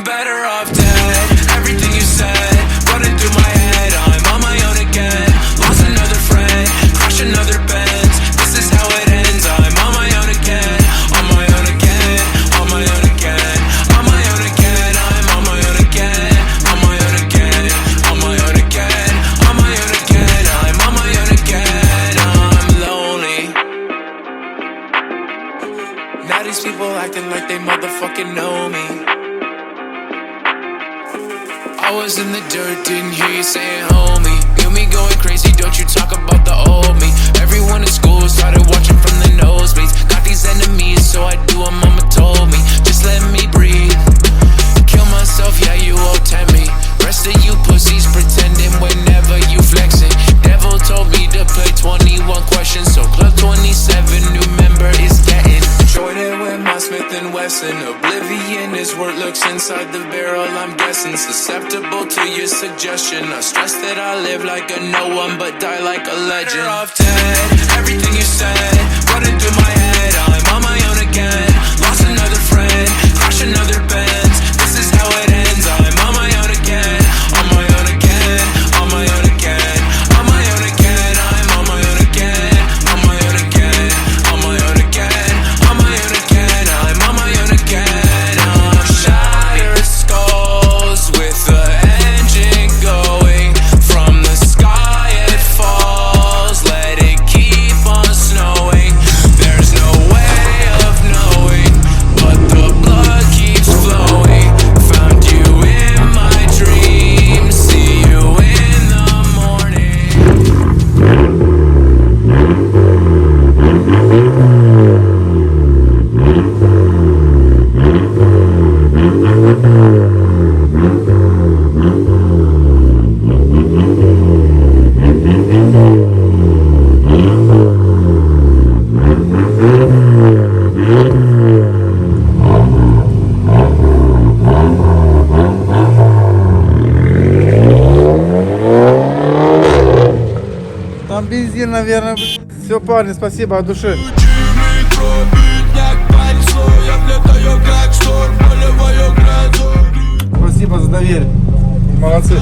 I'm better off dead. Everything you said running through my head. I'm on my own again. Lost another friend, crash another Benz. This is how it ends. I'm on my own again. On my own again. On my own again. On my own again. I'm on my own again. On my own again. On my own again. On my own again. I'm on my own again. I'm lonely. Now these people acting like they motherfucking know me. I was in the dirt, didn't hear you saying homie. Feel me going crazy, don't you talk about the old me. Everyone in school started watching from the nosebleeds. Got these enemies, so I do what mama told me. Just let me breathe. Kill myself, yeah, you owe 10 me. Rest of you pussies pretending whenever you flexing. Devil told me to play 21 questions, so Club 27, new member is getting. Jordan with my Smith & Wesson. Oblivion is where it looks inside the barrel, I'm guessing. Susceptible to your suggestion. I stress that I live like a no one but die like a legend. Better off dead. Everything you said running through my head. I'm on my own again. Lost another friend, crash another Benz. This is how it ends. I'm on my own again. On my own again. On my own again. On my own again. I'm on my own again. On my own again. On my own again. On my own again. I'm on my own again. I'm shattered skulls with the engine going. From the sky it falls. Let it keep on snowing. There's no way of knowing, but the blood keeps flowing. Found you in my dreams. See you in the morning. Там бензин, наверное. Все, парни, спасибо от души. Спасибо за доверие. Молодцы.